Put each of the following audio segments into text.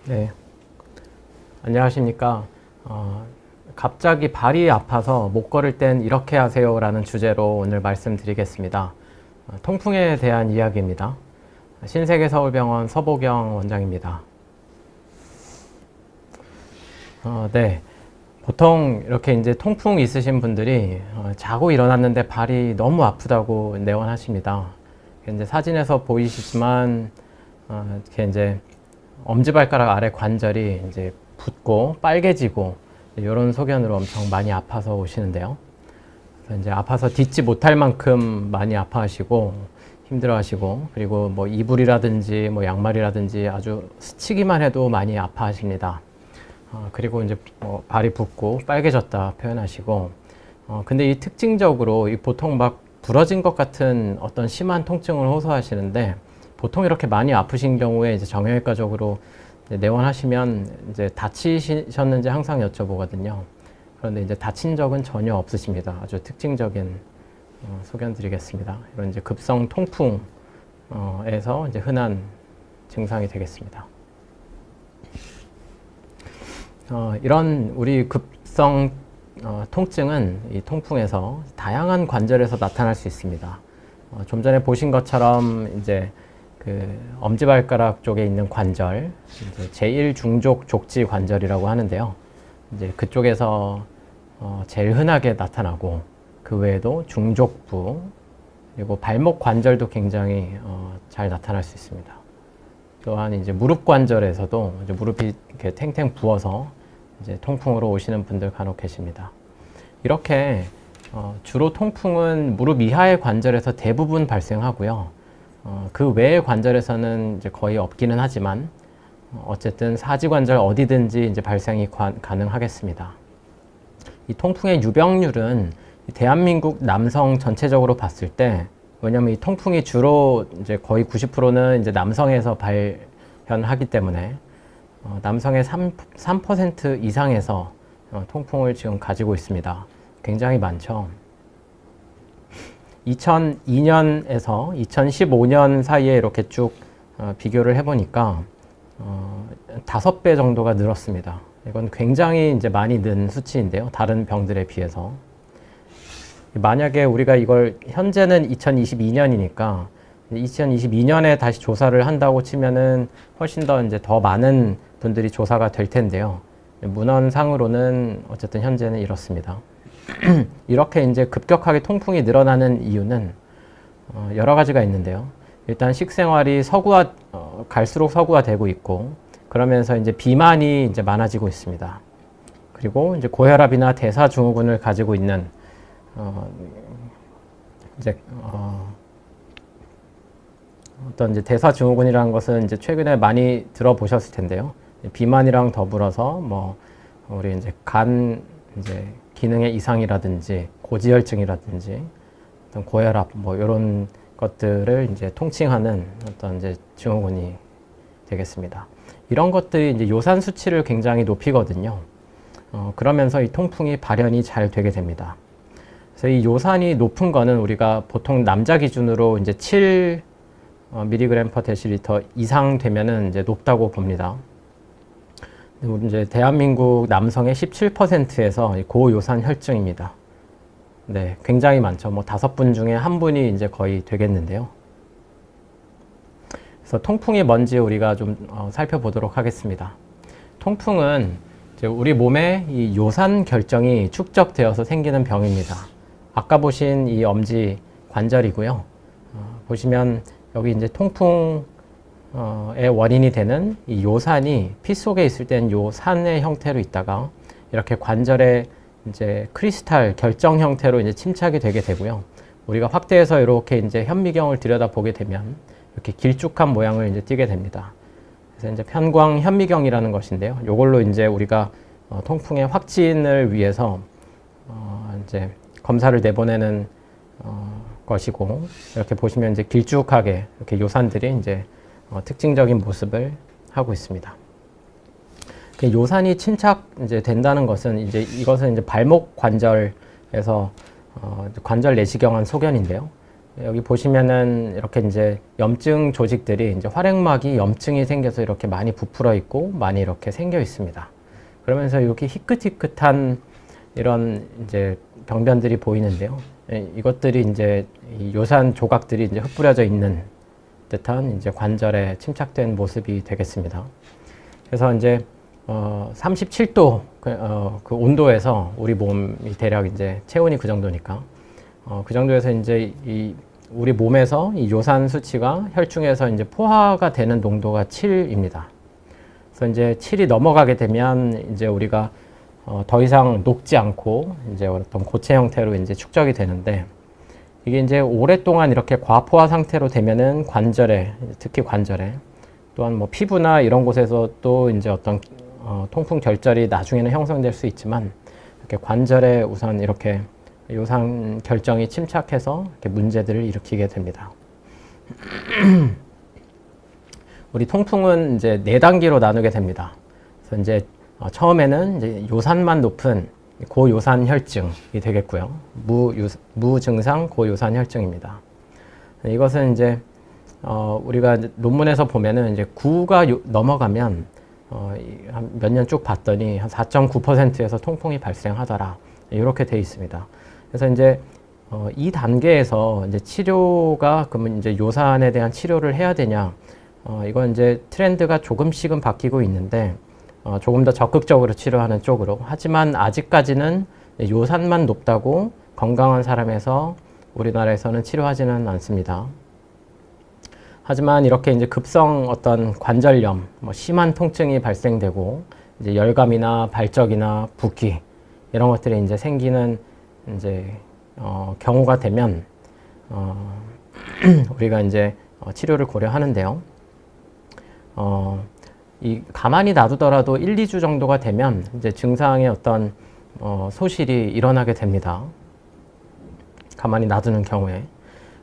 네, 안녕하십니까. 갑자기 발이 아파서 못 걸을 땐 이렇게 하세요 라는 주제로 오늘 말씀드리겠습니다. 통풍에 대한 이야기입니다. 신세계서울병원 서보경 원장입니다. 네, 보통 이렇게 이제 통풍 있으신 분들이 자고 일어났는데 발이 너무 아프다고 내원하십니다. 이제 사진에서 보이시지만 이렇게 이제 엄지발가락 아래 관절이 이제 붓고 빨개지고 이런 소견으로 엄청 많이 아파서 오시는데요. 그래서 이제 아파서 딛지 못할 만큼 많이 아파하시고 힘들어하시고, 그리고 뭐 이불이라든지 뭐 양말이라든지 아주 스치기만 해도 많이 아파하십니다. 그리고 이제 뭐 발이 붓고 빨개졌다 표현하시고, 근데 이 특징적으로 이 보통 막 부러진 것 같은 어떤 심한 통증을 호소하시는데, 보통 이렇게 많이 아프신 경우에 이제 정형외과적으로 내원하시면 이제 다치셨는지 항상 여쭤보거든요. 그런데 이제 다친 적은 전혀 없으십니다. 아주 특징적인 소견 드리겠습니다. 이런 이제 급성 통풍에서 이제 흔한 증상이 되겠습니다. 이런 우리 급성 통증은 이 통풍에서 다양한 관절에서 나타날 수 있습니다. 좀 전에 보신 것처럼 이제 그 엄지발가락 쪽에 있는 관절, 이제 제1중족 족지 관절이라고 하는데요. 이제 그쪽에서 제일 흔하게 나타나고, 그 외에도 중족부, 그리고 발목 관절도 굉장히 잘 나타날 수 있습니다. 또한 이제 무릎 관절에서도 이제 무릎이 이렇게 탱탱 부어서 이제 통풍으로 오시는 분들 간혹 계십니다. 이렇게 주로 통풍은 무릎 이하의 관절에서 대부분 발생하고요. 그 외의 관절에서는 이제 거의 없기는 하지만 어쨌든 사지관절 어디든지 이제 발생이 가능하겠습니다. 이 통풍의 유병률은 대한민국 남성 전체적으로 봤을 때, 왜냐하면 이 통풍이 주로 이제 거의 90%는 이제 남성에서 발현하기 때문에 남성의 3% 이상에서 통풍을 지금 가지고 있습니다. 굉장히 많죠. 2002년에서 2015년 사이에 이렇게 쭉 비교를 해보니까 5배 정도가 늘었습니다. 이건 굉장히 이제 많이 는 수치인데요. 다른 병들에 비해서. 만약에 우리가 이걸 현재는 2022년이니까 2022년에 다시 조사를 한다고 치면은 훨씬 더 이제 더 많은 분들이 조사가 될 텐데요. 문헌상으로는 어쨌든 현재는 이렇습니다. 이렇게 이제 급격하게 통풍이 늘어나는 이유는 여러 가지가 있는데요. 일단 식생활이 갈수록 서구화되고 있고, 그러면서 이제 비만이 이제 많아지고 있습니다. 그리고 이제 고혈압이나 대사증후군을 가지고 있는 어떤 이제 대사증후군이라는 것은 이제 최근에 많이 들어보셨을 텐데요. 비만이랑 더불어서 뭐 우리 이제 간 이제 기능의 이상이라든지 고지혈증이라든지 어떤 고혈압 뭐 이런 것들을 이제 통칭하는 어떤 이제 증후군이 되겠습니다. 이런 것들이 이제 요산 수치를 굉장히 높이거든요. 그러면서 이 통풍이 발현이 잘 되게 됩니다. 그래서 이 요산이 높은 거는 우리가 보통 남자 기준으로 이제 7 mg/dL 이상 되면은 이제 높다고 봅니다. 이제 대한민국 남성의 17%에서 고요산 혈증입니다. 네, 굉장히 많죠. 뭐 5분 중에 1분이 이제 거의 되겠는데요. 그래서 통풍이 뭔지 우리가 좀 살펴보도록 하겠습니다. 통풍은 이제 우리 몸에 이 요산 결정이 축적되어서 생기는 병입니다. 아까 보신 이 엄지 관절이고요. 보시면 여기 이제 통풍 의 원인이 되는 이 요산이 피 속에 있을 때는 요 산의 형태로 있다가 이렇게 관절에 이제 크리스탈 결정 형태로 이제 침착이 되게 되고요. 우리가 확대해서 이렇게 이제 현미경을 들여다 보게 되면 이렇게 길쭉한 모양을 이제 띠게 됩니다. 그래서 이제 편광 현미경이라는 것인데요. 요걸로 이제 우리가 통풍의 확진을 위해서 이제 검사를 내보내는 것이고, 이렇게 보시면 이제 길쭉하게 이렇게 요산들이 이제 특징적인 모습을 하고 있습니다. 요산이 침착 이제 된다는 것은 이것은 이제 발목 관절에서 관절 내시경한 소견인데요. 여기 보시면은 이렇게 이제 염증 조직들이 이제 활액막이 염증이 생겨서 이렇게 많이 부풀어 있고 많이 이렇게 생겨 있습니다. 그러면서 이렇게 희끗희끗한 이런 이제 병변들이 보이는데요. 이것들이 이제 이 요산 조각들이 이제 흩뿌려져 있는 듯한 이제 관절에 침착된 모습이 되겠습니다. 그래서 이제 37도 그 온도에서 우리 몸이 대략 이제 체온이 그 정도니까 그 정도에서 이제 이 우리 몸에서 이 요산 수치가 혈중에서 이제 포화가 되는 농도가 7입니다. 그래서 이제 7이 넘어가게 되면 이제 우리가 더 이상 녹지 않고 이제 어떤 고체 형태로 이제 축적이 되는데, 이게 이제 오랫동안 이렇게 과포화 상태로 되면은 관절에, 특히 관절에, 또한 뭐 피부나 이런 곳에서 또 이제 어떤 통풍 결절이 나중에는 형성될 수 있지만, 이렇게 관절에 우선 이렇게 요산 결정이 침착해서 이렇게 문제들을 일으키게 됩니다. 우리 통풍은 이제 4단계로 나누게 됩니다. 그래서 이제 처음에는 이제 요산만 높은 고요산 혈증이 되겠고요. 무증상 고요산 혈증입니다. 이것은 이제 우리가 논문에서 보면은 이제 9가 넘어가면 한 몇 년 쭉 봤더니 한 4.9%에서 통풍이 발생하더라. 이렇게 돼 있습니다. 그래서 이제 이 단계에서 이제 치료가 그러면 이제 요산에 대한 치료를 해야 되냐? 이건 이제 트렌드가 조금씩은 바뀌고 있는데 조금 더 적극적으로 치료하는 쪽으로. 하지만 아직까지는 요산만 높다고 건강한 사람에서 우리나라에서는 치료하지는 않습니다. 하지만 이렇게 이제 급성 어떤 관절염, 뭐 심한 통증이 발생되고 이제 열감이나 발적이나 붓기 이런 것들이 이제 생기는 이제 경우가 되면 우리가 이제 치료를 고려하는데요. 이 가만히 놔두더라도 1, 2주 정도가 되면 이제 증상의 어떤 소실이 일어나게 됩니다. 가만히 놔두는 경우에.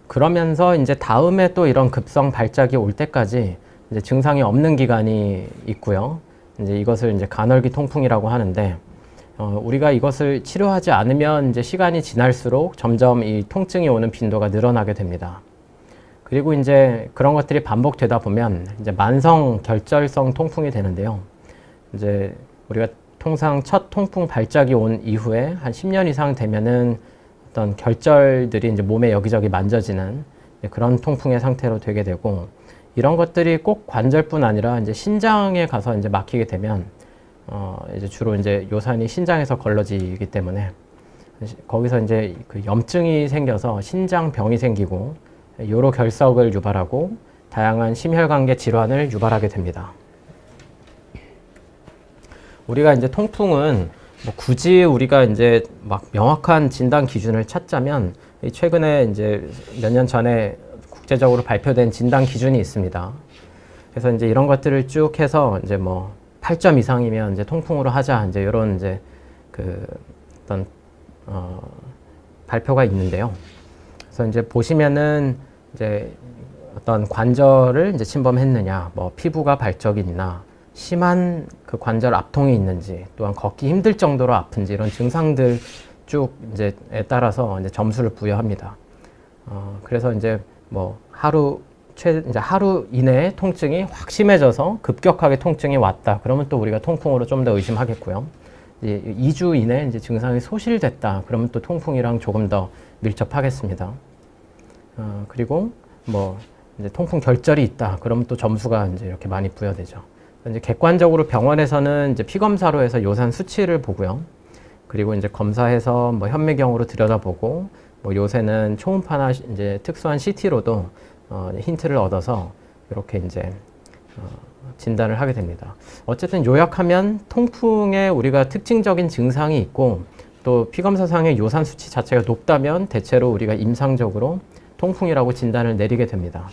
그러면서 이제 다음에 또 이런 급성 발작이 올 때까지 이제 증상이 없는 기간이 있고요. 이제 이것을 이제 간헐기 통풍이라고 하는데, 우리가 이것을 치료하지 않으면 이제 시간이 지날수록 점점 이 통증이 오는 빈도가 늘어나게 됩니다. 그리고 이제 그런 것들이 반복되다 보면 이제 만성 결절성 통풍이 되는데요. 이제 우리가 통상 첫 통풍 발작이 온 이후에 한 10년 이상 되면은 어떤 결절들이 이제 몸에 여기저기 만져지는 그런 통풍의 상태로 되게 되고, 이런 것들이 꼭 관절뿐 아니라 이제 신장에 가서 이제 막히게 되면 이제 주로 이제 요산이 신장에서 걸러지기 때문에 거기서 이제 그 염증이 생겨서 신장병이 생기고 요로 결석을 유발하고 다양한 심혈관계 질환을 유발하게 됩니다. 우리가 이제 통풍은 뭐 굳이 우리가 이제 막 명확한 진단 기준을 찾자면 최근에 이제 몇 년 전에 국제적으로 발표된 진단 기준이 있습니다. 그래서 이제 이런 것들을 쭉 해서 이제 뭐 8점 이상이면 이제 통풍으로 하자, 이제 이런 이제 그 어떤 발표가 있는데요. 그래서 이제 보시면은 이제 어떤 관절을 이제 침범했느냐, 뭐 피부가 발적이 있나, 심한 그 관절 압통이 있는지, 또한 걷기 힘들 정도로 아픈지, 이런 증상들 쭉 이제에 따라서 이제 점수를 부여합니다. 그래서 이제 뭐 이제 하루 이내에 통증이 확 심해져서 급격하게 통증이 왔다. 그러면 또 우리가 통풍으로 좀 더 의심하겠고요. 이제 2주 이내에 이제 증상이 소실됐다. 그러면 또 통풍이랑 조금 더 밀접하겠습니다. 그리고 뭐 이제 통풍 결절이 있다. 그러면 또 점수가 이제 이렇게 많이 부여되죠. 이제 객관적으로 병원에서는 이제 피 검사로 해서 요산 수치를 보고요. 그리고 이제 검사해서 뭐 현미경으로 들여다보고, 뭐 요새는 초음파나 이제 특수한 CT로도 힌트를 얻어서 이렇게 이제 진단을 하게 됩니다. 어쨌든 요약하면 통풍에 우리가 특징적인 증상이 있고, 또 피검사상의 요산 수치 자체가 높다면 대체로 우리가 임상적으로 통풍이라고 진단을 내리게 됩니다.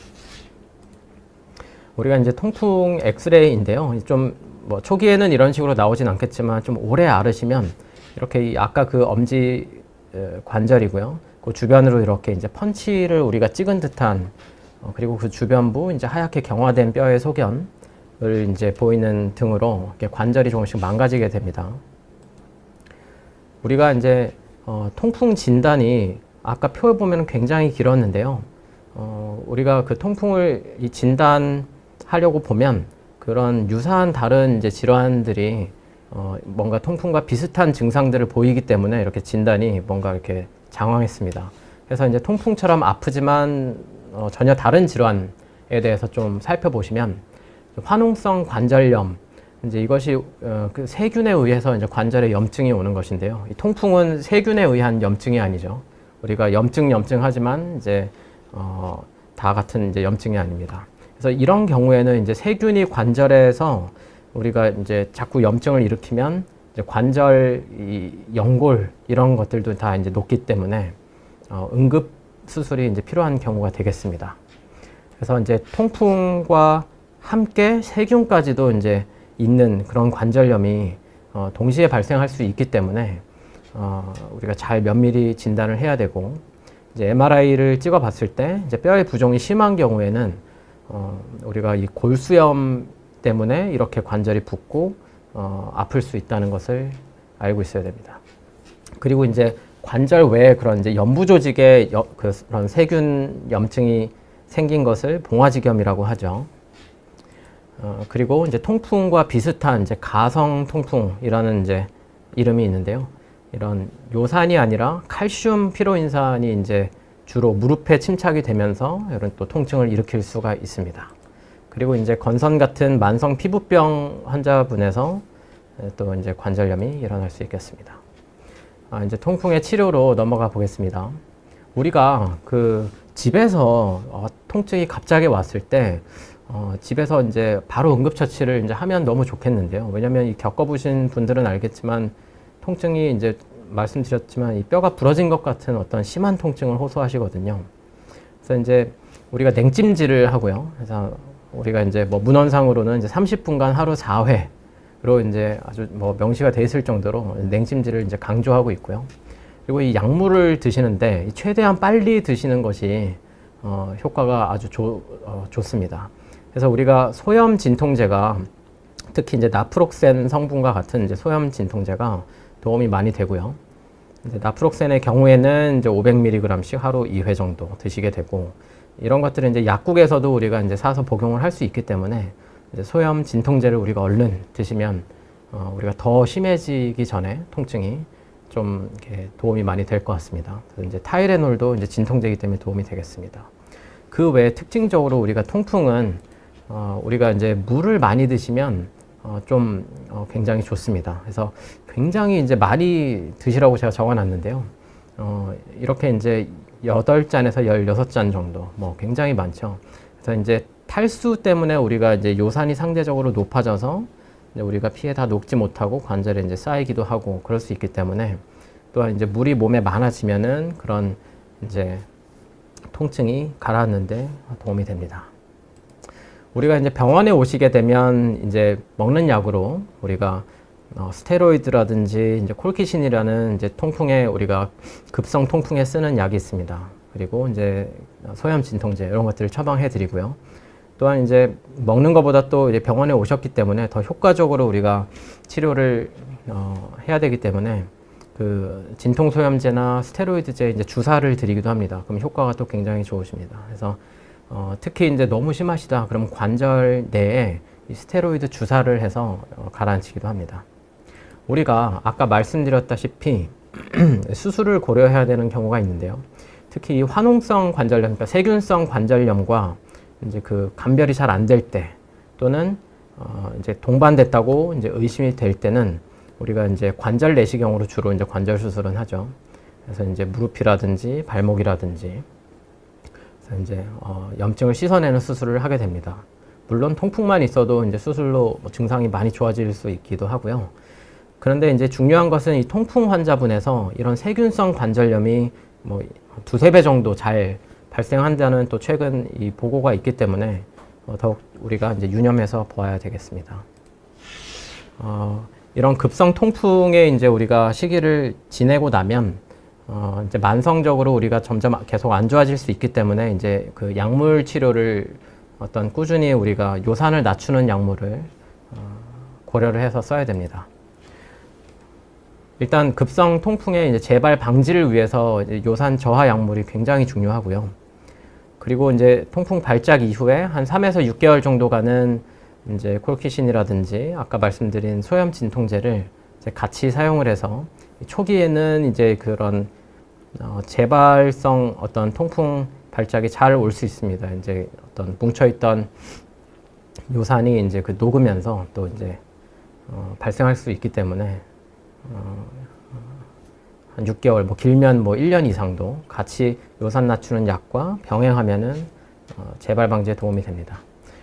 우리가 이제 통풍 엑스레이인데요. 좀 뭐 초기에는 이런 식으로 나오진 않겠지만 좀 오래 앓으시면 이렇게 아까 그 엄지 관절이고요. 그 주변으로 이렇게 이제 펀치를 우리가 찍은 듯한 그리고 그 주변부 이제 하얗게 경화된 뼈의 소견을 이제 보이는 등으로 이렇게 관절이 조금씩 망가지게 됩니다. 우리가 이제 통풍 진단이 아까 표에 보면 굉장히 길었는데요. 우리가 그 통풍을 진단하려고 보면 그런 유사한 다른 이제 질환들이 뭔가 통풍과 비슷한 증상들을 보이기 때문에 이렇게 진단이 뭔가 이렇게 장황했습니다. 그래서 이제 통풍처럼 아프지만 전혀 다른 질환에 대해서 좀 살펴보시면 화농성 관절염, 이제 이것이 그 세균에 의해서 이제 관절에 염증이 오는 것인데요. 이 통풍은 세균에 의한 염증이 아니죠. 우리가 염증 하지만 이제 다 같은 이제 염증이 아닙니다. 그래서 이런 경우에는 이제 세균이 관절에서 우리가 이제 자꾸 염증을 일으키면 이제 관절 이 연골 이런 것들도 다 이제 녹기 때문에 응급 수술이 이제 필요한 경우가 되겠습니다. 그래서 이제 통풍과 함께 세균까지도 이제 있는 그런 관절염이 동시에 발생할 수 있기 때문에 우리가 잘 면밀히 진단을 해야 되고, 이제 MRI를 찍어 봤을 때 이제 뼈의 부종이 심한 경우에는 우리가 이 골수염 때문에 이렇게 관절이 붓고 아플 수 있다는 것을 알고 있어야 됩니다. 그리고 이제 관절 외에 그런 이제 연부 조직에 그런 세균 염증이 생긴 것을 봉화지겸이라고 하죠. 그리고 이제 통풍과 비슷한 이제 가성 통풍이라는 이제 이름이 있는데요. 이런 요산이 아니라 칼슘 피로인산이 이제 주로 무릎에 침착이 되면서 이런 또 통증을 일으킬 수가 있습니다. 그리고 이제 건선 같은 만성 피부병 환자분에서 또 이제 관절염이 일어날 수 있겠습니다. 이제 통풍의 치료로 넘어가 보겠습니다. 우리가 그 집에서 통증이 갑자기 왔을 때 집에서 이제 바로 응급처치를 이제 하면 너무 좋겠는데요. 왜냐하면 이 겪어보신 분들은 알겠지만 통증이 이제 말씀드렸지만 이 뼈가 부러진 것 같은 어떤 심한 통증을 호소하시거든요. 그래서 이제 우리가 냉찜질을 하고요. 그래서 우리가 이제 뭐 문헌상으로는 이제 30분간 하루 4회로 이제 아주 뭐 명시가 돼 있을 정도로 냉찜질을 이제 강조하고 있고요. 그리고 이 약물을 드시는데 최대한 빨리 드시는 것이 효과가 아주 좋습니다. 그래서 우리가 소염 진통제가 특히 이제 나프록센 성분과 같은 이제 소염 진통제가 도움이 많이 되고요. 이제 나프록센의 경우에는 이제 500mg씩 하루 2회 정도 드시게 되고, 이런 것들은 이제 약국에서도 우리가 이제 사서 복용을 할 수 있기 때문에 이제 소염 진통제를 우리가 얼른 드시면 우리가 더 심해지기 전에 통증이 좀 이렇게 도움이 많이 될 것 같습니다. 그래서 이제 타이레놀도 이제 진통제이기 때문에 도움이 되겠습니다. 그 외에 특징적으로 우리가 통풍은 우리가 이제 물을 많이 드시면 좀 굉장히 좋습니다. 그래서 굉장히 이제 많이 드시라고 제가 적어놨는데요. 이렇게 이제 8잔에서 16잔 정도, 뭐 굉장히 많죠. 그래서 이제 탈수 때문에 우리가 이제 요산이 상대적으로 높아져서 이제 우리가 피에 다 녹지 못하고 관절에 이제 쌓이기도 하고 그럴 수 있기 때문에, 또한 이제 물이 몸에 많아지면은 그런 이제 통증이 가라앉는데 도움이 됩니다. 우리가 이제 병원에 오시게 되면 이제 먹는 약으로 우리가 스테로이드라든지 이제 콜키신이라는 이제 통풍에 우리가 급성 통풍에 쓰는 약이 있습니다. 그리고 이제 소염 진통제 이런 것들을 처방해 드리고요. 또한 이제 먹는 것보다 또 이제 병원에 오셨기 때문에 더 효과적으로 우리가 치료를 해야 되기 때문에 그 진통소염제나 스테로이드제 이제 주사를 드리기도 합니다. 그럼 효과가 또 굉장히 좋으십니다. 그래서 특히 이제 너무 심하시다 그러면 관절 내에 이 스테로이드 주사를 해서 가라앉히기도 합니다. 우리가 아까 말씀드렸다시피 수술을 고려해야 되는 경우가 있는데요. 특히 이 화농성 관절염, 그러니까 세균성 관절염과 이제 그 감별이 잘 안 될 때, 또는 이제 동반됐다고 이제 의심이 될 때는 우리가 이제 관절 내시경으로 주로 이제 관절 수술은 하죠. 그래서 이제 무릎이라든지 발목이라든지 그래서 이제 염증을 씻어내는 수술을 하게 됩니다. 물론 통풍만 있어도 이제 수술로 뭐 증상이 많이 좋아질 수 있기도 하고요. 그런데 이제 중요한 것은 이 통풍 환자분에서 이런 세균성 관절염이 뭐 2~3배 정도 잘 발생한다는 또 최근 이 보고가 있기 때문에 더욱 우리가 이제 유념해서 보아야 되겠습니다. 이런 급성 통풍에 이제 우리가 시기를 지내고 나면 이제 만성적으로 우리가 점점 계속 안 좋아질 수 있기 때문에 이제 그 약물 치료를 어떤 꾸준히 우리가 요산을 낮추는 약물을 고려를 해서 써야 됩니다. 일단 급성 통풍의 이제 재발 방지를 위해서 이제 요산 저하 약물이 굉장히 중요하고요. 그리고 이제 통풍 발작 이후에 한 3에서 6개월 정도가는 이제 콜키신이라든지 아까 말씀드린 소염 진통제를 이제 같이 사용을 해서 초기에는 이제 그런 재발성 어떤 통풍 발작이 잘 올 수 있습니다. 이제 어떤 뭉쳐있던 요산이 이제 그 녹으면서 또 이제 발생할 수 있기 때문에 한 6개월, 뭐 길면 뭐 1년 이상도 같이 요산 낮추는 약과 병행하면은 재발 방지에 도움이 됩니다.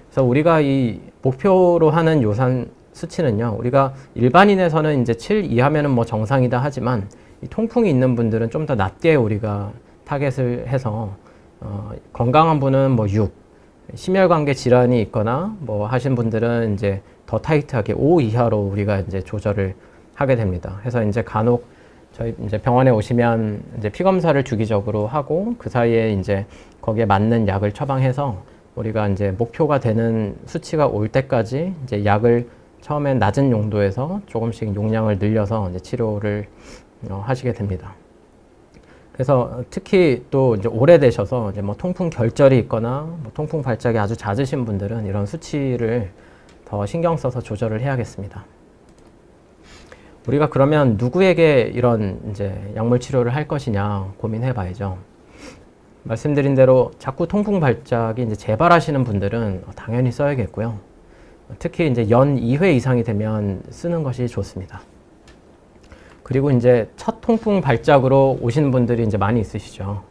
그래서 우리가 이 목표로 하는 요산 수치는요, 우리가 일반인에서는 이제 7 이하면은 뭐 정상이다 하지만 이 통풍이 있는 분들은 좀 더 낮게 우리가 타겟을 해서 건강한 분은 뭐 6, 심혈관계 질환이 있거나 뭐 하신 분들은 이제 더 타이트하게 5 이하로 우리가 이제 조절을 하게 됩니다. 그래서 이제 간혹 저희 이제 병원에 오시면 이제 피 검사를 주기적으로 하고 그 사이에 이제 거기에 맞는 약을 처방해서 우리가 이제 목표가 되는 수치가 올 때까지 이제 약을 처음엔 낮은 용도에서 조금씩 용량을 늘려서 이제 치료를 하시게 됩니다. 그래서 특히 또 이제 오래되셔서 이제 뭐 통풍 결절이 있거나 뭐 통풍 발작이 아주 잦으신 분들은 이런 수치를 더 신경 써서 조절을 해야겠습니다. 우리가 그러면 누구에게 이런 이제 약물 치료를 할 것이냐 고민해 봐야죠. 말씀드린 대로 자꾸 통풍 발작이 이제 재발하시는 분들은 당연히 써야겠고요. 특히 이제 연 2회 이상이 되면 쓰는 것이 좋습니다. 그리고 이제 첫 통풍 발작으로 오시는 분들이 이제 많이 있으시죠.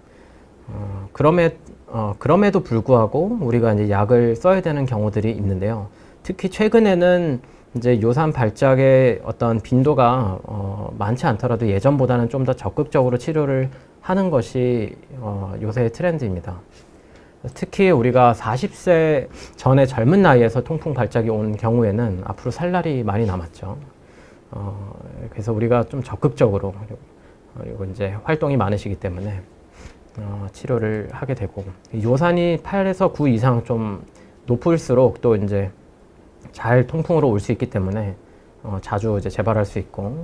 그럼에도 불구하고 우리가 이제 약을 써야 되는 경우들이 있는데요. 특히 최근에는 이제 요산 발작의 어떤 빈도가 많지 않더라도 예전보다는 좀 더 적극적으로 치료를 하는 것이 요새의 트렌드입니다. 특히 우리가 40세 전에 젊은 나이에서 통풍 발작이 온 경우에는 앞으로 살 날이 많이 남았죠. 그래서 우리가 좀 적극적으로 그리고 이제 활동이 많으시기 때문에 치료를 하게 되고 요산이 8에서 9 이상 좀 높을수록 또 이제 잘 통풍으로 올 수 있기 때문에 자주 이제 재발할 수 있고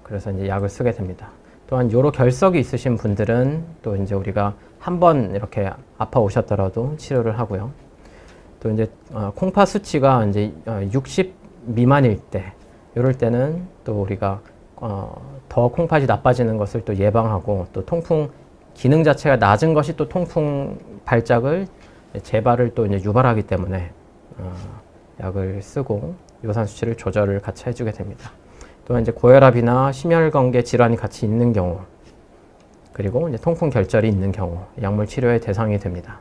그래서 이제 약을 쓰게 됩니다. 또한 요로 결석이 있으신 분들은 또 이제 우리가 한번 이렇게 아파 오셨더라도 치료를 하고요. 또 이제 콩파 수치가 이제 60 미만일 때 이럴 때는 또 우리가 더 콩팥이 나빠지는 것을 또 예방하고 또 통풍 기능 자체가 낮은 것이 또 통풍 발작을 재발을 또 이제 유발하기 때문에 약을 쓰고 요산 수치를 조절을 같이 해주게 됩니다. 또한 이제 고혈압이나 심혈관계 질환이 같이 있는 경우 그리고 이제 통풍 결절이 있는 경우 약물 치료의 대상이 됩니다.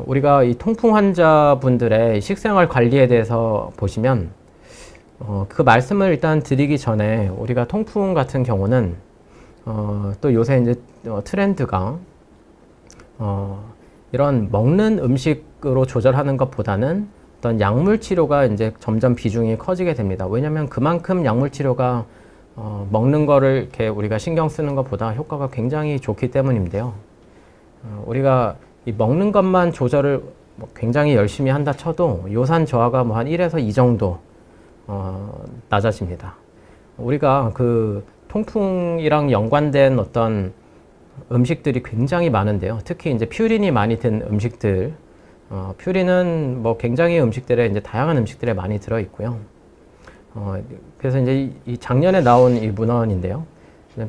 우리가 이 통풍 환자분들의 식생활 관리에 대해서 보시면 그 말씀을 일단 드리기 전에 우리가 통풍 같은 경우는 또 요새 이제 트렌드가 이런 먹는 음식으로 조절하는 것보다는 어떤 약물 치료가 이제 점점 비중이 커지게 됩니다. 왜냐하면 그만큼 약물 치료가 먹는 거를 이렇게 우리가 신경 쓰는 것보다 효과가 굉장히 좋기 때문인데요. 우리가 이 먹는 것만 조절을 굉장히 열심히 한다 쳐도 요산 저하가 뭐 한 1에서 2 정도 낮아집니다. 우리가 그 통풍이랑 연관된 어떤 음식들이 굉장히 많은데요. 특히 이제 퓨린이 많이 든 음식들, 퓨린은 뭐 굉장히 음식들에 이제 다양한 음식들에 많이 들어 있고요. 그래서 이제 이 작년에 나온 이 문헌인데요.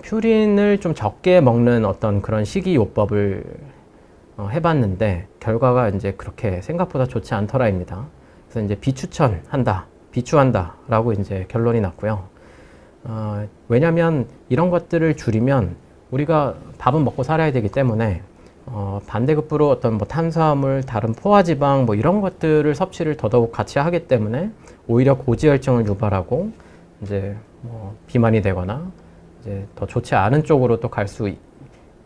퓨린을 좀 적게 먹는 어떤 그런 식이요법을 해봤는데 결과가 이제 그렇게 생각보다 좋지 않더라입니다. 그래서 이제 비추천한다, 비추한다라고 이제 결론이 났고요. 왜냐하면 이런 것들을 줄이면 우리가 밥은 먹고 살아야 되기 때문에 반대급부로 어떤 뭐 탄수화물, 다른 포화지방 뭐 이런 것들을 섭취를 더더욱 같이 하기 때문에 오히려 고지혈증을 유발하고 이제 뭐 비만이 되거나 이제 더 좋지 않은 쪽으로 또 갈 수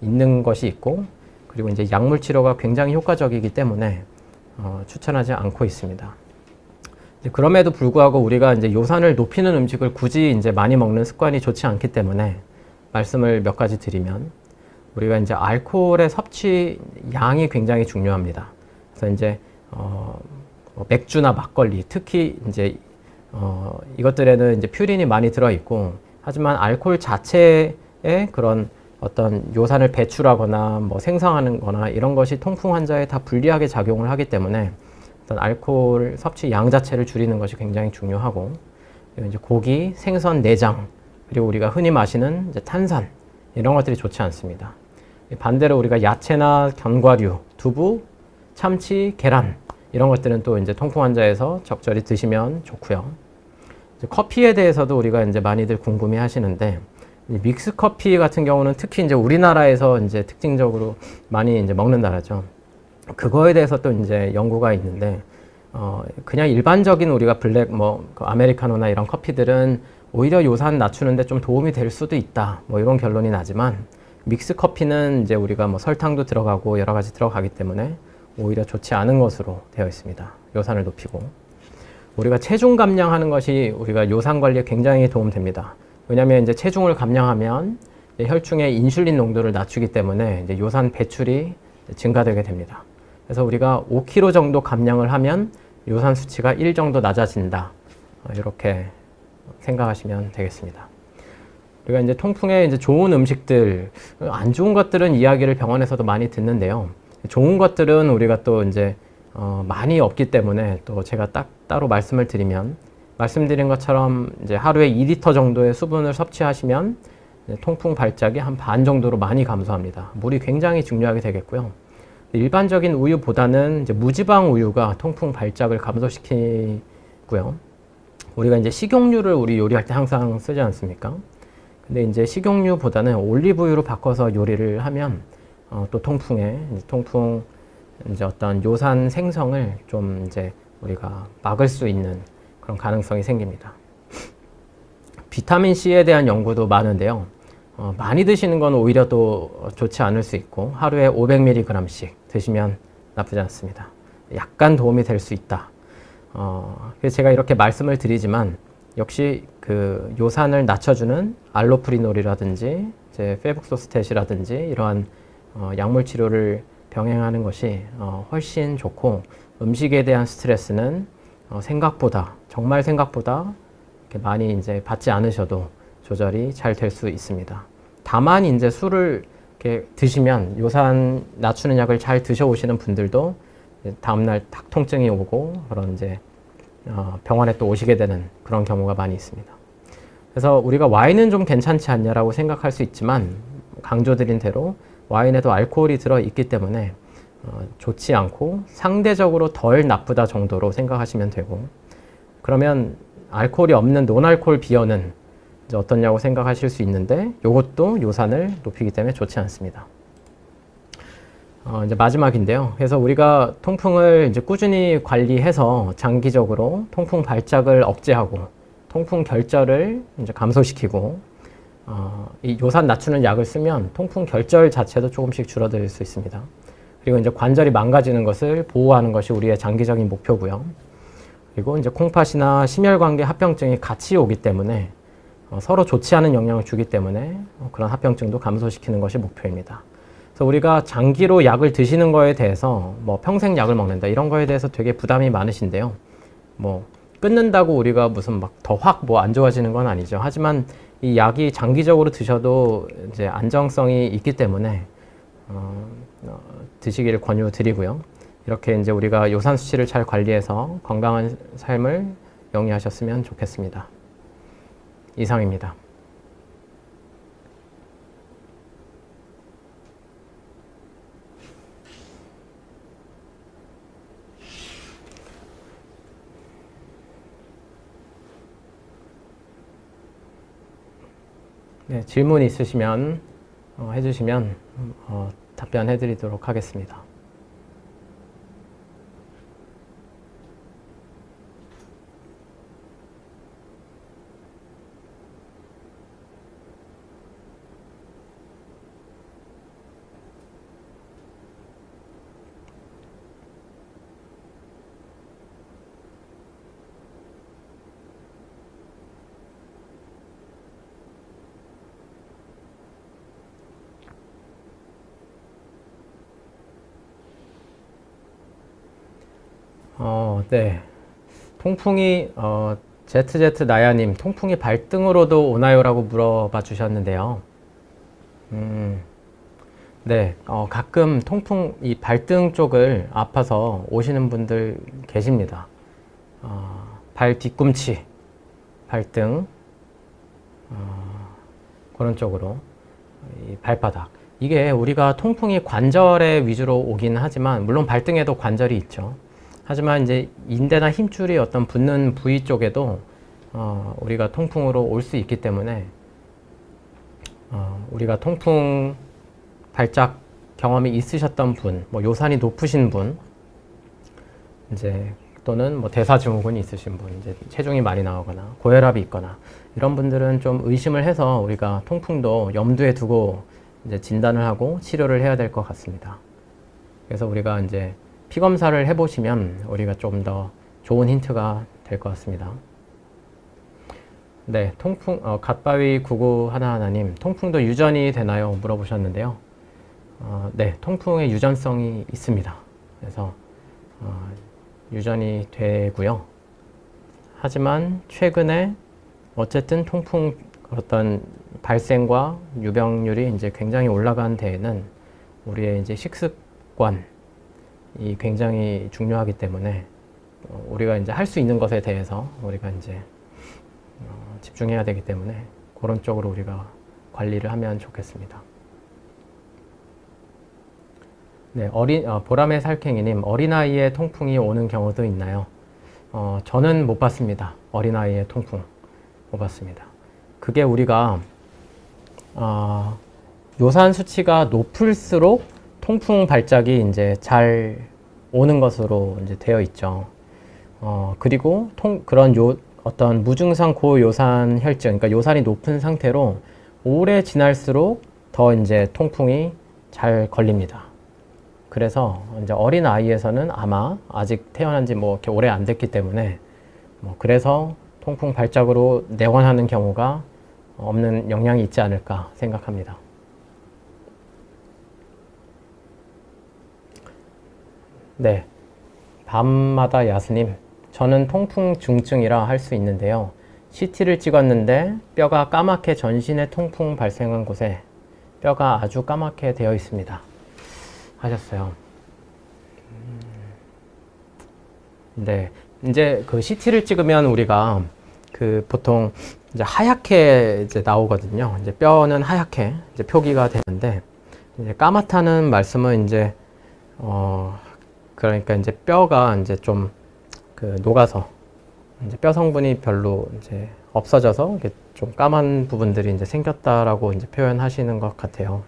있는 것이 있고 그리고 이제 약물 치료가 굉장히 효과적이기 때문에 추천하지 않고 있습니다. 그럼에도 불구하고 우리가 이제 요산을 높이는 음식을 굳이 이제 많이 먹는 습관이 좋지 않기 때문에 말씀을 몇 가지 드리면 우리가 이제 알코올의 섭취 양이 굉장히 중요합니다. 그래서 이제 맥주나 막걸리, 특히 이제 이것들에는 이제 퓨린이 많이 들어있고, 하지만 알코올 자체에 그런 어떤 요산을 배출하거나 뭐 생성하는 거나 이런 것이 통풍 환자에 다 불리하게 작용을 하기 때문에 어떤 알코올 섭취 양 자체를 줄이는 것이 굉장히 중요하고, 그리고 이제 고기, 생선, 내장, 그리고 우리가 흔히 마시는 이제 탄산, 이런 것들이 좋지 않습니다. 반대로 우리가 야채나 견과류, 두부, 참치, 계란, 이런 것들은 또 이제 통풍 환자에서 적절히 드시면 좋고요. 이제 커피에 대해서도 우리가 이제 많이들 궁금해 하시는데, 믹스 커피 같은 경우는 특히 이제 우리나라에서 이제 특징적으로 많이 이제 먹는 나라죠. 그거에 대해서 또 이제 연구가 있는데, 그냥 일반적인 우리가 블랙, 뭐, 아메리카노나 이런 커피들은 오히려 요산 낮추는데 좀 도움이 될 수도 있다. 뭐 이런 결론이 나지만, 믹스 커피는 이제 우리가 뭐 설탕도 들어가고 여러 가지 들어가기 때문에 오히려 좋지 않은 것으로 되어 있습니다. 요산을 높이고. 우리가 체중 감량하는 것이 우리가 요산 관리에 굉장히 도움됩니다. 왜냐하면 이제 체중을 감량하면 혈중의 인슐린 농도를 낮추기 때문에 이제 요산 배출이 증가되게 됩니다. 그래서 우리가 5kg 정도 감량을 하면 요산 수치가 1 정도 낮아진다. 이렇게 생각하시면 되겠습니다. 우리가 이제 통풍에 이제 좋은 음식들, 안 좋은 것들은 이야기를 병원에서도 많이 듣는데요. 좋은 것들은 우리가 또 이제 많이 없기 때문에 또 제가 따로 말씀을 드리면, 말씀드린 것처럼 이제 하루에 2리터 정도의 수분을 섭취하시면 통풍 발작이 한 반 정도로 많이 감소합니다. 물이 굉장히 중요하게 되겠고요. 일반적인 우유보다는 이제 무지방 우유가 통풍 발작을 감소시키고요. 우리가 이제 식용유를 우리 요리할 때 항상 쓰지 않습니까? 근데 이제 식용유보다는 올리브유로 바꿔서 요리를 하면 또 통풍 이제 어떤 요산 생성을 좀 이제 우리가 막을 수 있는 그런 가능성이 생깁니다. 비타민 C에 대한 연구도 많은데요. 많이 드시는 건 오히려 또 좋지 않을 수 있고, 하루에 500mg씩 드시면 나쁘지 않습니다. 약간 도움이 될 수 있다. 그래서 제가 이렇게 말씀을 드리지만, 역시 그 요산을 낮춰주는 알로프리놀이라든지 이제 페북소스텟이라든지 이러한 약물 치료를 병행하는 것이 훨씬 좋고, 음식에 대한 스트레스는 정말 생각보다 이렇게 많이 이제 받지 않으셔도 조절이 잘 될 수 있습니다. 다만 이제 술을 이렇게 드시면, 요산 낮추는 약을 잘 드셔오시는 분들도 다음날 탁 통증이 오고 그런 이제 병원에 또 오시게 되는 그런 경우가 많이 있습니다. 그래서 우리가 와인은 좀 괜찮지 않냐라고 생각할 수 있지만, 강조드린 대로 와인에도 알코올이 들어있기 때문에 좋지 않고 상대적으로 덜 나쁘다 정도로 생각하시면 되고, 그러면 알코올이 없는 논알코올 비어는 이제 어떻냐고 생각하실 수 있는데, 이것도 요산을 높이기 때문에 좋지 않습니다. 이제 마지막인데요. 그래서 우리가 통풍을 이제 꾸준히 관리해서 장기적으로 통풍 발작을 억제하고 통풍 결절을 이제 감소시키고, 이 요산 낮추는 약을 쓰면 통풍 결절 자체도 조금씩 줄어들 수 있습니다. 그리고 이제 관절이 망가지는 것을 보호하는 것이 우리의 장기적인 목표고요. 그리고 이제 콩팥이나 심혈관계 합병증이 같이 오기 때문에 서로 좋지 않은 영향을 주기 때문에 그런 합병증도 감소시키는 것이 목표입니다. 그래서 우리가 장기로 약을 드시는 거에 대해서 뭐 평생 약을 먹는다 이런 거에 대해서 되게 부담이 많으신데요. 뭐 끊는다고 우리가 무슨 막 더 확 뭐 안 좋아지는 건 아니죠. 하지만 이 약이 장기적으로 드셔도 이제 안정성이 있기 때문에 드시기를 권유드리고요. 이렇게 이제 우리가 요산 수치를 잘 관리해서 건강한 삶을 영위하셨으면 좋겠습니다. 이상입니다. 네, 질문 있으시면 해주시면 답변해 드리도록 하겠습니다. 네. 통풍이 ZZ 나야님, 통풍이 발등으로도 오나요라고 물어봐 주셨는데요. 네, 가끔 통풍, 이 발등 쪽을 아파서 오시는 분들 계십니다. 발 뒤꿈치, 발등, 그런 쪽으로, 이 발바닥. 이게 우리가 통풍이 관절에 위주로 오긴 하지만, 물론 발등에도 관절이 있죠. 하지만 이제 인대나 힘줄이 어떤 붙는 부위 쪽에도 우리가 통풍으로 올 수 있기 때문에 우리가 통풍 발작 경험이 있으셨던 분, 뭐 요산이 높으신 분, 이제 또는 뭐 대사증후군이 있으신 분, 이제 체중이 많이 나오거나 고혈압이 있거나 이런 분들은 좀 의심을 해서 우리가 통풍도 염두에 두고 이제 진단을 하고 치료를 해야 될 것 같습니다. 그래서 우리가 이제 피 검사를 해보시면 우리가 좀 더 좋은 힌트가 될 것 같습니다. 네, 통풍, 갓바위 9911님, 통풍도 유전이 되나요? 물어보셨는데요. 네, 통풍의 유전성이 있습니다. 그래서 유전이 되고요. 하지만 최근에 어쨌든 통풍 어떤 발생과 유병률이 이제 굉장히 올라간 데에는 우리의 이제 식습관이 굉장히 중요하기 때문에 우리가 이제 할 수 있는 것에 대해서 우리가 이제 집중해야 되기 때문에 그런 쪽으로 우리가 관리를 하면 좋겠습니다. 네, 보람의 살쾡이님, 어린아이의 통풍이 오는 경우도 있나요? 저는 못 봤습니다. 어린아이의 통풍 못 봤습니다. 그게 우리가 요산 수치가 높을수록 통풍 발작이 이제 잘 오는 것으로 이제 되어 있죠. 그리고 그런 어떤 무증상 고요산 혈증, 그러니까 요산이 높은 상태로 오래 지날수록 더 이제 통풍이 잘 걸립니다. 그래서 이제 어린 아이에서는 아마 아직 태어난 지 뭐 이렇게 오래 안 됐기 때문에 그래서 통풍 발작으로 내원하는 경우가 없는 영향이 있지 않을까 생각합니다. 네, 밤마다 야스님, 저는 통풍 중증이라 할 수 있는데요. CT를 찍었는데 뼈가 까맣게 전신에 통풍 발생한 곳에 뼈가 아주 까맣게 되어 있습니다. 하셨어요. 네, 이제 그 CT를 찍으면 우리가 그 보통 이제 하얗게 이제 나오거든요. 이제 뼈는 하얗게 이제 표기가 되는데 이제 까맣다는 말씀은 이제 그러니까 이제 뼈가 이제 좀 그 녹아서 이제 뼈 성분이 별로 이제 없어져서 이게 좀 까만 부분들이 이제 생겼다라고 이제 표현하시는 것 같아요.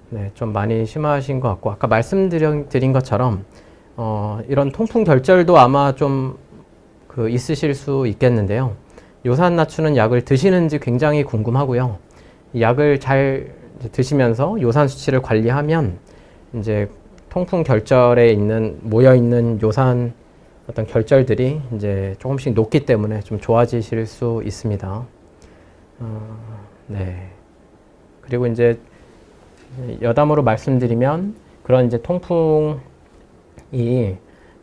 네, 좀 많이 심하신 것 같고 아까 말씀드린 것처럼 이런 통풍 결절도 아마 좀 그 있으실 수 있겠는데요. 요산 낮추는 약을 드시는지 굉장히 궁금하고요. 이 약을 잘 드시면서 요산 수치를 관리하면 이제 통풍 결절에 모여 있는 요산 어떤 결절들이 이제 조금씩 녹기 때문에 좀 좋아지실 수 있습니다. 네. 그리고 이제 여담으로 말씀드리면 그런 이제 통풍이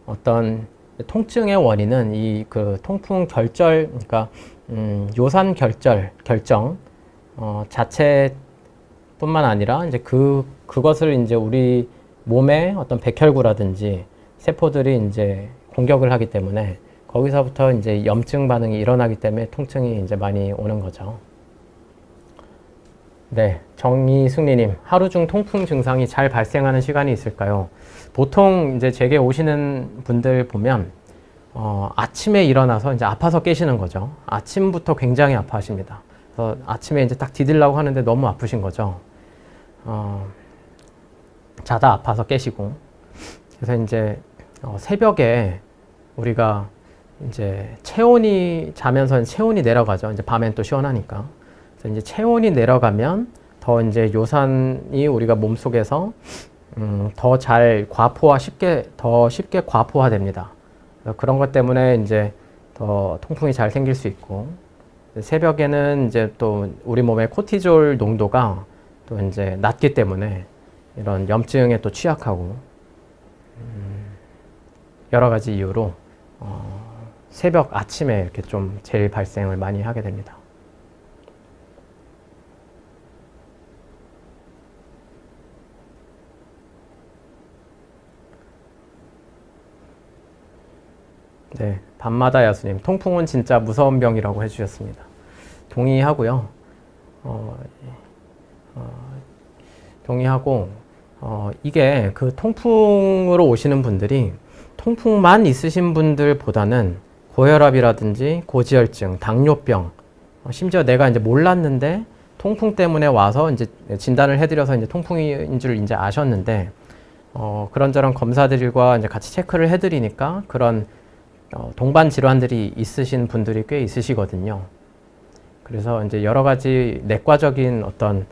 어떤 통증의 원인은 이 그 통풍 결절, 그러니까 요산 결정 자체뿐만 아니라 이제 그것을 이제 우리 몸의 어떤 백혈구라든지 세포들이 이제 공격을 하기 때문에 거기서부터 이제 염증 반응이 일어나기 때문에 통증이 이제 많이 오는 거죠. 네, 정희승리님, 하루 중 통풍 증상이 잘 발생하는 시간이 있을까요? 보통 이제 제게 오시는 분들 보면 아침에 일어나서 이제 아파서 깨시는 거죠. 아침부터 굉장히 아파하십니다. 그래서 아침에 이제 딱 디딜라고 하는데 너무 아프신 거죠. 자다 아파서 깨시고. 그래서 이제 새벽에 우리가 이제 자면서 체온이 내려가죠. 이제 밤엔 또 시원하니까. 그래서 이제 체온이 내려가면 더 이제 요산이 우리가 몸속에서 더 잘 더 쉽게 과포화됩니다. 그런 것 때문에 이제 더 통풍이 잘 생길 수 있고, 새벽에는 이제 또 우리 몸의 코티졸 농도가 또 이제 낮기 때문에 이런 염증에 또 취약하고, 여러 가지 이유로 새벽 아침에 이렇게 좀 제일 발생을 많이 하게 됩니다. 네, 밤마다 야수님, 통풍은 진짜 무서운 병이라고 해주셨습니다. 동의하고요. 동의하고, 이게 그 통풍으로 오시는 분들이 통풍만 있으신 분들보다는 고혈압이라든지 고지혈증, 당뇨병, 심지어 내가 이제 몰랐는데 통풍 때문에 와서 이제 진단을 해드려서 이제 통풍인 줄 이제 아셨는데, 그런저런 검사들과 이제 같이 체크를 해드리니까 그런 동반 질환들이 있으신 분들이 꽤 있으시거든요. 그래서 이제 여러 가지 내과적인 어떤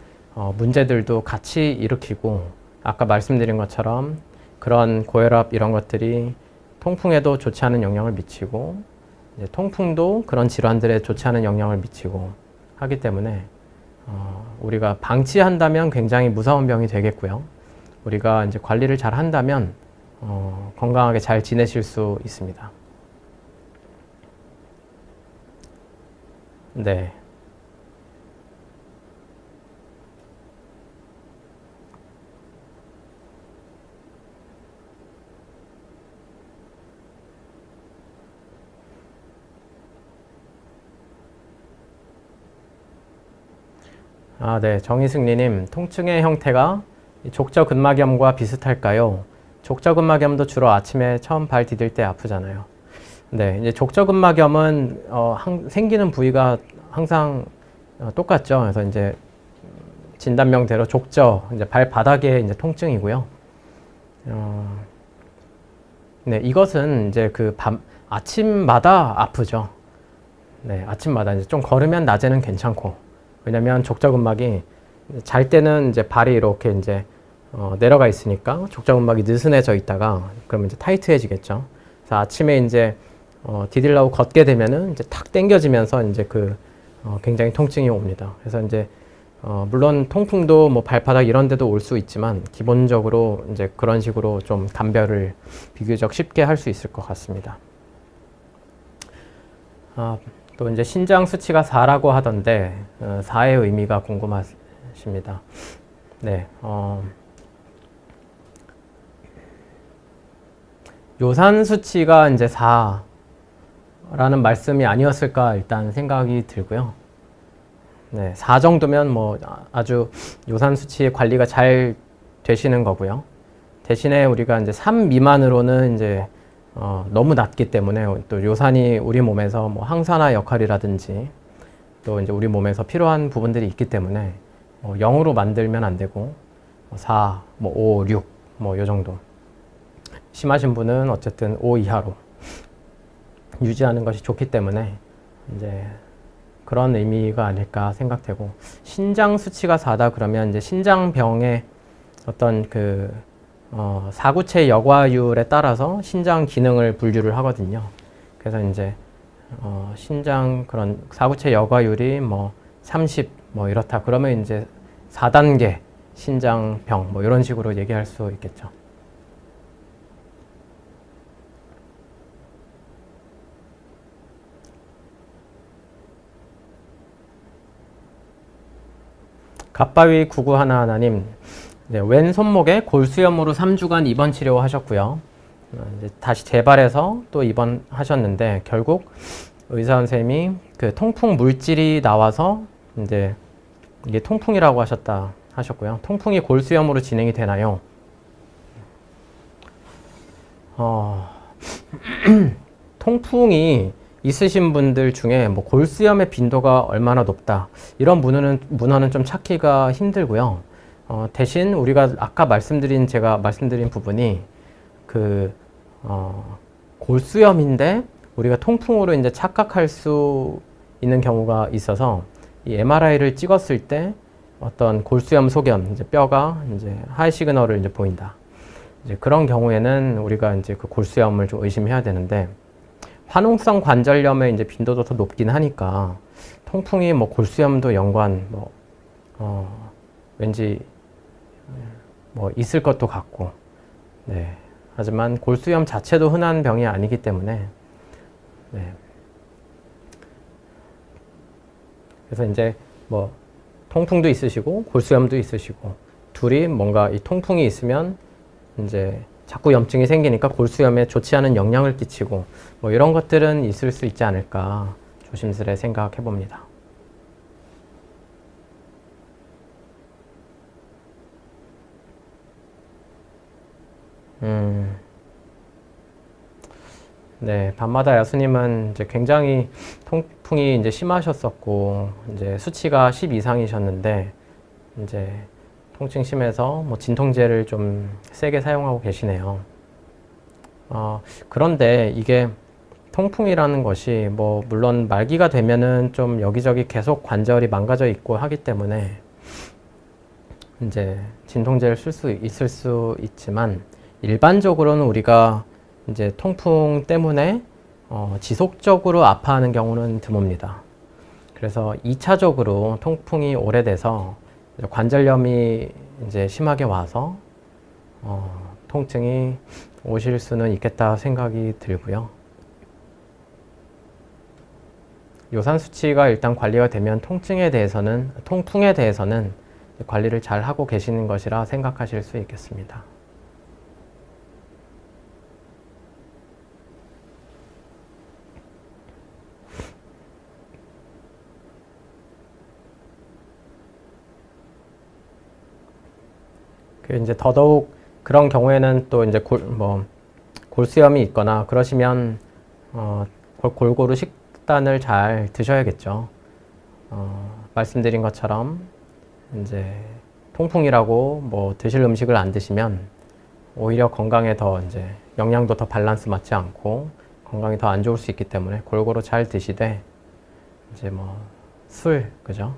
문제들도 같이 일으키고, 아까 말씀드린 것처럼 그런 고혈압 이런 것들이 통풍에도 좋지 않은 영향을 미치고, 이제 통풍도 그런 질환들에 좋지 않은 영향을 미치고 하기 때문에 우리가 방치한다면 굉장히 무서운 병이 되겠고요. 우리가 이제 관리를 잘 한다면 건강하게 잘 지내실 수 있습니다. 네. 아, 네. 정희승리님, 통증의 형태가 족저근막염과 비슷할까요? 족저근막염도 주로 아침에 처음 발 디딜 때 아프잖아요. 네, 이제 족저근막염은 생기는 부위가 항상 똑같죠. 그래서 이제 진단명대로 족저, 이제 발바닥에 이제 통증이고요. 네, 이것은 이제 아침마다 아프죠. 네, 아침마다 이제 좀 걸으면 낮에는 괜찮고, 왜냐면 족저근막이 잘 때는 이제 발이 이렇게 이제 내려가 있으니까 족저근막이 느슨해져 있다가 그러면 이제 타이트해지겠죠. 그래서 아침에 이제 디딜라고 걷게 되면은 이제 탁 당겨지면서 이제 굉장히 통증이 옵니다. 그래서 이제 물론 통풍도 뭐 발바닥 이런 데도 올 수 있지만 기본적으로 이제 그런 식으로 좀 감별을 비교적 쉽게 할 수 있을 것 같습니다. 또 이제 신장 수치가 4라고 하던데 4의 의미가 궁금하십니다. 네, 요산 수치가 이제 4라는 말씀이 아니었을까 일단 생각이 들고요. 네, 4 정도면 뭐 아주 요산 수치 관리가 잘 되시는 거고요. 대신에 우리가 이제 3 미만으로는 이제 너무 낮기 때문에 또 요산이 우리 몸에서 뭐 항산화 역할이라든지 또 이제 우리 몸에서 필요한 부분들이 있기 때문에 0으로 만들면 안 되고 4, 뭐 5, 6, 뭐 요 정도. 심하신 분은 어쨌든 5 이하로 유지하는 것이 좋기 때문에 이제 그런 의미가 아닐까 생각되고, 신장 수치가 4다 그러면 이제 신장병의 어떤 사구체 여과율에 따라서 신장 기능을 분류를 하거든요. 그래서 이제 신장 그런 사구체 여과율이 뭐 30 뭐 이렇다 그러면 이제 4단계 신장병 뭐 이런 식으로 얘기할 수 있겠죠. 갓바위 9911님, 네, 왼 손목에 골수염으로 3주간 입원 치료하셨고요. 이제 다시 재발해서 또 입원하셨는데 결국 의사 선생님이 그 통풍 물질이 나와서 이제 이게 통풍이라고 하셨고요. 통풍이 골수염으로 진행이 되나요? 통풍이 있으신 분들 중에 뭐 골수염의 빈도가 얼마나 높다 이런 문헌은 좀 찾기가 힘들고요. 대신 우리가 아까 제가 말씀드린 부분이 골수염인데 우리가 통풍으로 이제 착각할 수 있는 경우가 있어서 이 MRI를 찍었을 때 어떤 골수염 소견, 이제 뼈가 이제 하이 시그널을 이제 보인다. 이제 그런 경우에는 우리가 이제 그 골수염을 좀 의심해야 되는데, 화농성 관절염의 이제 빈도도 더 높긴 하니까 통풍이 뭐 골수염도 연관 왠지 뭐 있을 것도 같고, 네. 하지만 골수염 자체도 흔한 병이 아니기 때문에 네. 그래서 이제 뭐 통풍도 있으시고 골수염도 있으시고 둘이 뭔가 이 통풍이 있으면 이제 자꾸 염증이 생기니까 골수염에 좋지 않은 영향을 끼치고 뭐 이런 것들은 있을 수 있지 않을까 조심스레 생각해 봅니다. 네, 밤마다 야수님은 이제 굉장히 통풍이 이제 심하셨었고, 이제 수치가 10 이상이셨는데, 이제 통증 심해서 뭐 진통제를 좀 세게 사용하고 계시네요. 그런데 이게 통풍이라는 것이 뭐 물론 말기가 되면은 좀 여기저기 계속 관절이 망가져 있고 하기 때문에 이제 진통제를 쓸 수 있을 수 있지만 일반적으로는 우리가 이제 통풍 때문에 지속적으로 아파하는 경우는 드뭅니다. 그래서 2차적으로 통풍이 오래돼서 관절염이 이제 심하게 와서 통증이 오실 수는 있겠다 생각이 들고요. 요산 수치가 일단 관리가 되면 통풍에 대해서는 관리를 잘 하고 계시는 것이라 생각하실 수 있겠습니다. 이제 더더욱 그런 경우에는 또 이제 골수염이 있거나 그러시면 골고루 식단을 잘 드셔야겠죠. 말씀드린 것처럼 이제 통풍이라고 뭐 드실 음식을 안 드시면 오히려 건강에 더 이제 영양도 더 밸런스 맞지 않고 건강이 더 안 좋을 수 있기 때문에 골고루 잘 드시되 이제 뭐 술, 그죠?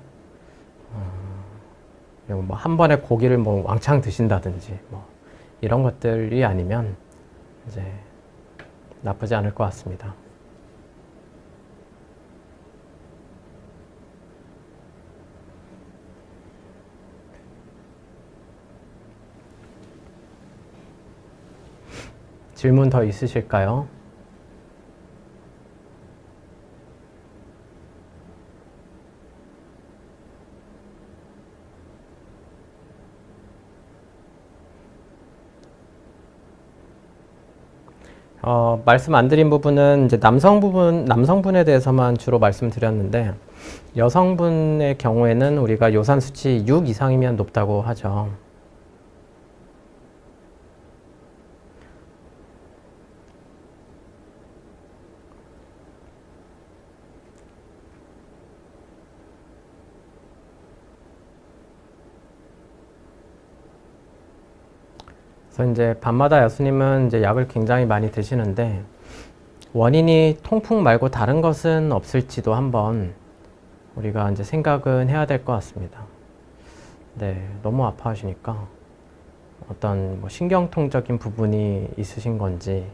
뭐 한 번에 고기를 뭐 왕창 드신다든지 뭐 이런 것들이 아니면 이제 나쁘지 않을 것 같습니다. 질문 더 있으실까요? 말씀 안 드린 부분은 이제 남성분에 대해서만 주로 말씀드렸는데, 여성분의 경우에는 우리가 요산 수치 6 이상이면 높다고 하죠. 그래서 이제 밤마다 야수님은 이제 약을 굉장히 많이 드시는데 원인이 통풍 말고 다른 것은 없을지도 한번 우리가 이제 생각은 해야 될 것 같습니다. 네, 너무 아파하시니까 어떤 뭐 신경통적인 부분이 있으신 건지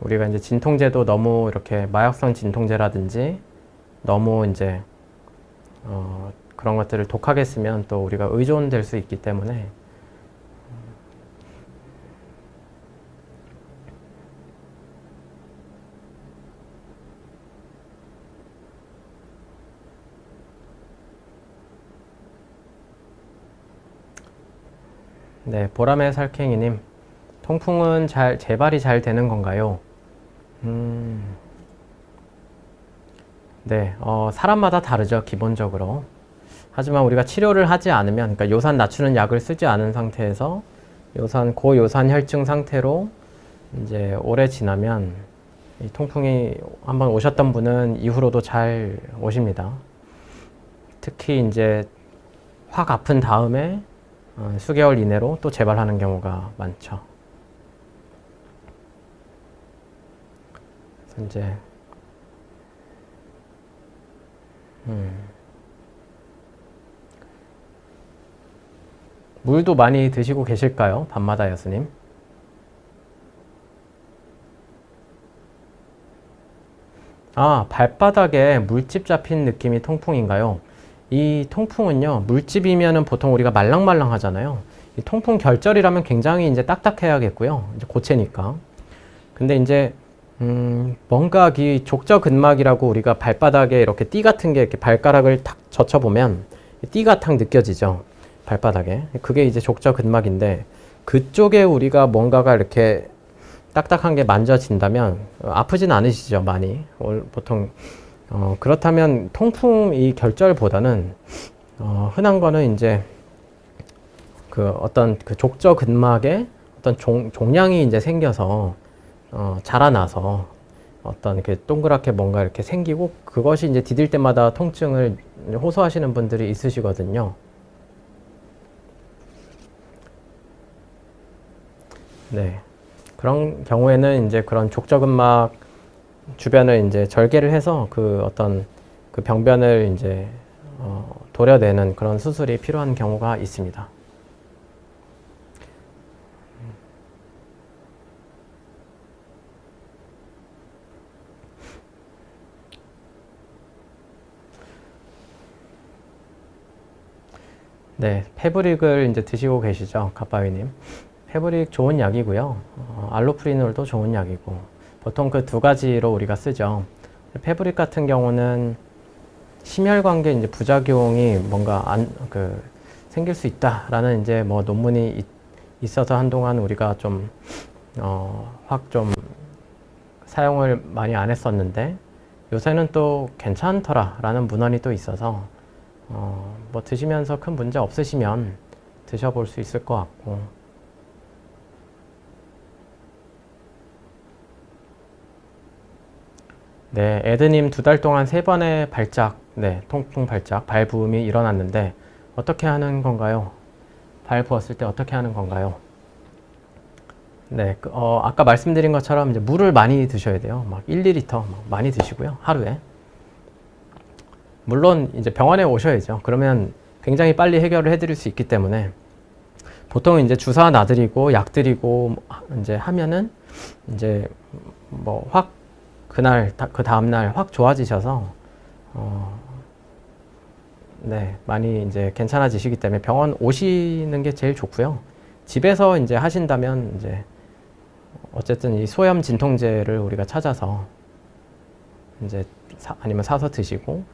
우리가 이제 진통제도 너무 이렇게 마약성 진통제라든지 너무 이제 그런 것들을 독하게 쓰면 또 우리가 의존될 수 있기 때문에 네, 보람의 살쾡이님, 통풍은 재발이 잘 되는 건가요? 네, 사람마다 다르죠, 기본적으로. 하지만 우리가 치료를 하지 않으면, 그러니까 요산 낮추는 약을 쓰지 않은 상태에서 고요산 혈증 상태로 이제 오래 지나면 이 통풍이 한번 오셨던 분은 이후로도 잘 오십니다. 특히 이제 확 아픈 다음에 수개월 이내로 또 재발하는 경우가 많죠. 그래서 이제 물도 많이 드시고 계실까요? 밤마다 여수님? 아, 발바닥에 물집 잡힌 느낌이 통풍인가요? 이 통풍은요, 물집이면은 보통 우리가 말랑말랑 하잖아요. 이 통풍 결절이라면 굉장히 이제 딱딱해야겠고요. 이제 고체니까. 근데 이제, 뭔가 이 족저근막이라고 우리가 발바닥에 이렇게 띠 같은 게 이렇게 발가락을 탁 젖혀보면 띠가 탁 느껴지죠. 발바닥에. 그게 이제 족저근막인데, 그쪽에 우리가 뭔가가 이렇게 딱딱한 게 만져진다면 아프진 않으시죠, 많이. 보통 그렇다면 통풍 이 결절보다는 흔한 거는 이제 그 어떤 그 족저 근막에 어떤 종양이 이제 생겨서 자라나서 어떤 그 동그랗게 뭔가 이렇게 생기고 그것이 이제 디딜 때마다 통증을 호소하시는 분들이 있으시거든요. 네. 그런 경우에는 이제 그런 족저근막 주변을 이제 절개를 해서 그 어떤 그 병변을 이제 도려내는 그런 수술이 필요한 경우가 있습니다. 네, 페브릭을 이제 드시고 계시죠, 갓바위님. 페브릭 좋은 약이고요. 알로프리놀도 좋은 약이고 보통 그 두 가지로 우리가 쓰죠. 페브릭 같은 경우는 심혈관계 이제 부작용이 뭔가 생길 수 있다라는 이제 뭐 논문이 있어서 한동안 우리가 좀 확 좀 사용을 많이 안 했었는데 요새는 또 괜찮더라라는 문헌이 또 있어서 뭐 드시면서 큰 문제 없으시면 드셔볼 수 있을 것 같고. 네, 에드님 2달 동안 3번의 발작, 네, 통풍 발작, 발 부음이 일어났는데 어떻게 하는 건가요? 발 부었을 때 어떻게 하는 건가요? 네, 아까 말씀드린 것처럼 이제 물을 많이 드셔야 돼요. 막 1, 2리터 많이 드시고요, 하루에. 물론 이제 병원에 오셔야죠. 그러면 굉장히 빨리 해결을 해드릴 수 있기 때문에 보통 이제 주사 놔드리고 약 드리고 이제 하면은 이제 뭐 확 그날 그 다음날 확 좋아지셔서 네, 많이 이제 괜찮아지시기 때문에 병원 오시는 게 제일 좋고요. 집에서 이제 하신다면 이제 어쨌든 이 소염 진통제를 우리가 찾아서 이제 아니면 사서 드시고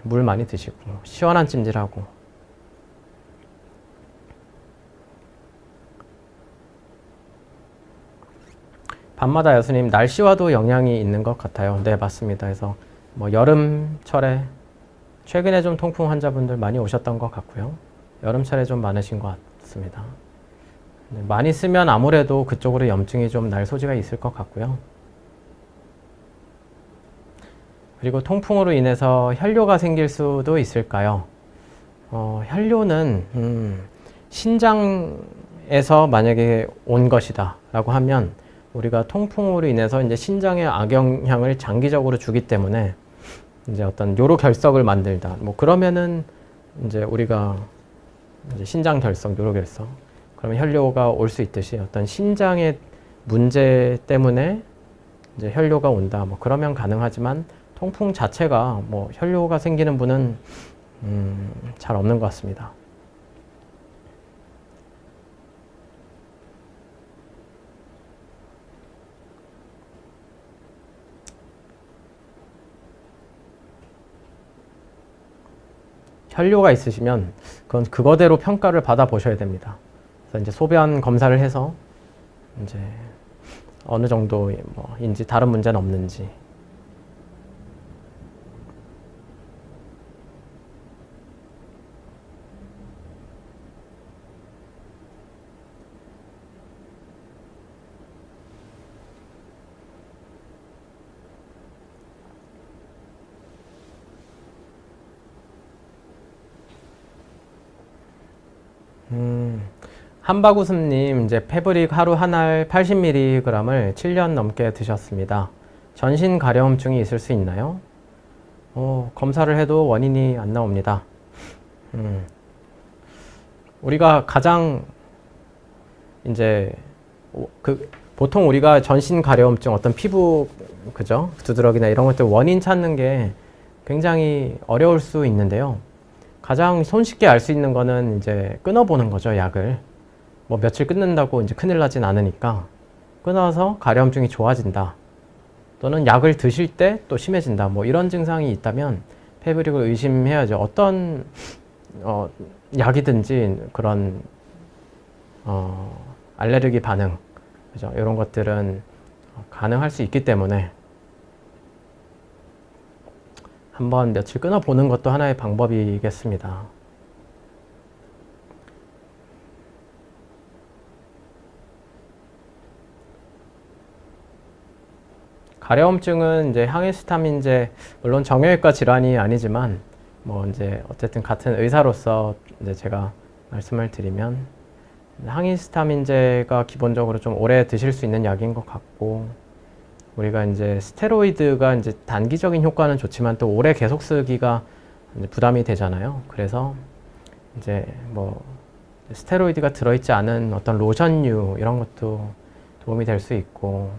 물 많이 드시고 시원한 찜질하고. 밤마다 여수님, 날씨와도 영향이 있는 것 같아요. 네, 맞습니다. 그래서 뭐 여름철에 최근에 좀 통풍 환자분들 많이 오셨던 것 같고요. 여름철에 좀 많으신 것 같습니다. 네, 많이 쓰면 아무래도 그쪽으로 염증이 좀 날 소지가 있을 것 같고요. 그리고 통풍으로 인해서 혈뇨가 생길 수도 있을까요? 혈뇨는 신장에서 만약에 온 것이다 라고 하면 우리가 통풍으로 인해서 이제 신장에 악영향을 장기적으로 주기 때문에 이제 어떤 요로 결석을 만들다. 뭐 그러면은 이제 우리가 이제 신장 결석, 요로 결석. 그러면 혈뇨가 올 수 있듯이 어떤 신장의 문제 때문에 이제 혈뇨가 온다. 뭐 그러면 가능하지만 통풍 자체가 뭐 혈뇨가 생기는 분은 잘 없는 것 같습니다. 혈뇨가 있으시면 그건 그거대로 평가를 받아 보셔야 됩니다. 그래서 이제 소변 검사를 해서 이제 어느 정도인지 다른 문제는 없는지. 한바구음님, 이제 페브릭 하루 한 알 80mg을 7년 넘게 드셨습니다. 전신 가려움증이 있을 수 있나요? 검사를 해도 원인이 안 나옵니다. 우리가 가장 이제 보통 우리가 전신 가려움증, 어떤 피부, 그죠? 두드러기나 이런 것들 원인 찾는 게 굉장히 어려울 수 있는데요. 가장 손쉽게 알 수 있는 거는 이제 끊어보는 거죠, 약을. 뭐 며칠 끊는다고 이제 큰일 나진 않으니까 끊어서 가려움증이 좋아진다. 또는 약을 드실 때 또 심해진다. 뭐 이런 증상이 있다면 페브릭을 의심해야죠. 어떤 약이든지 그런 알레르기 반응, 그죠? 이런 것들은 가능할 수 있기 때문에 한번 며칠 끊어보는 것도 하나의 방법이겠습니다. 가려움증은 이제 항히스타민제, 물론 정형외과 질환이 아니지만 뭐 이제 어쨌든 같은 의사로서 이제 제가 말씀을 드리면 항히스타민제가 기본적으로 좀 오래 드실 수 있는 약인 것 같고, 우리가 이제 스테로이드가 이제 단기적인 효과는 좋지만 또 오래 계속 쓰기가 이제 부담이 되잖아요. 그래서 이제 뭐 스테로이드가 들어있지 않은 어떤 로션류 이런 것도 도움이 될 수 있고,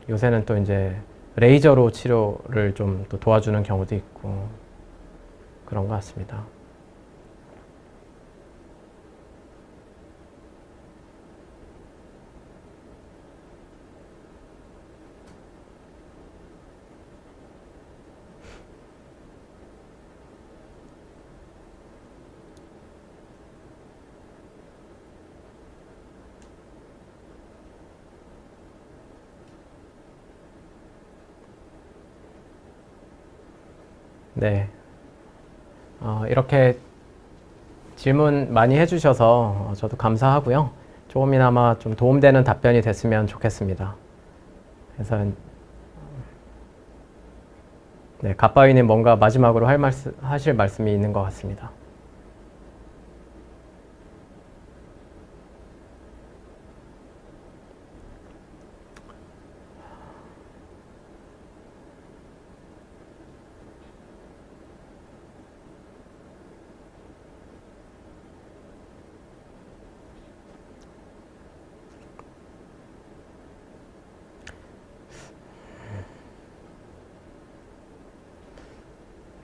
요새는 또 이제 레이저로 치료를 좀 또 도와주는 경우도 있고 그런 것 같습니다. 네. 이렇게 질문 많이 해주셔서 저도 감사하고요. 조금이나마 좀 도움되는 답변이 됐으면 좋겠습니다. 그래서 네, 갓바위님 뭔가 마지막으로 하실 말씀이 있는 것 같습니다.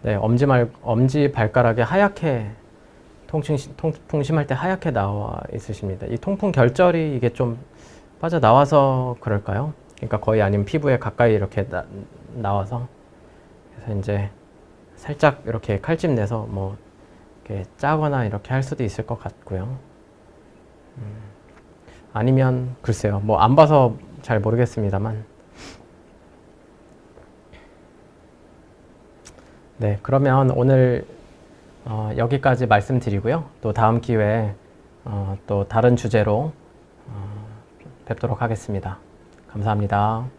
네, 엄지 발가락에 하얗게 통풍 심할 때 하얗게 나와 있으십니다. 이 통풍 결절이 이게 좀 빠져나와서 그럴까요? 그러니까 거의 아니면 피부에 가까이 이렇게 나와서, 그래서 이제 살짝 이렇게 칼집 내서 뭐 이렇게 짜거나 이렇게 할 수도 있을 것 같고요. 아니면 글쎄요, 뭐 안 봐서 잘 모르겠습니다만. 네, 그러면 오늘 여기까지 말씀드리고요. 또 다음 기회에 또 다른 주제로 뵙도록 하겠습니다. 감사합니다.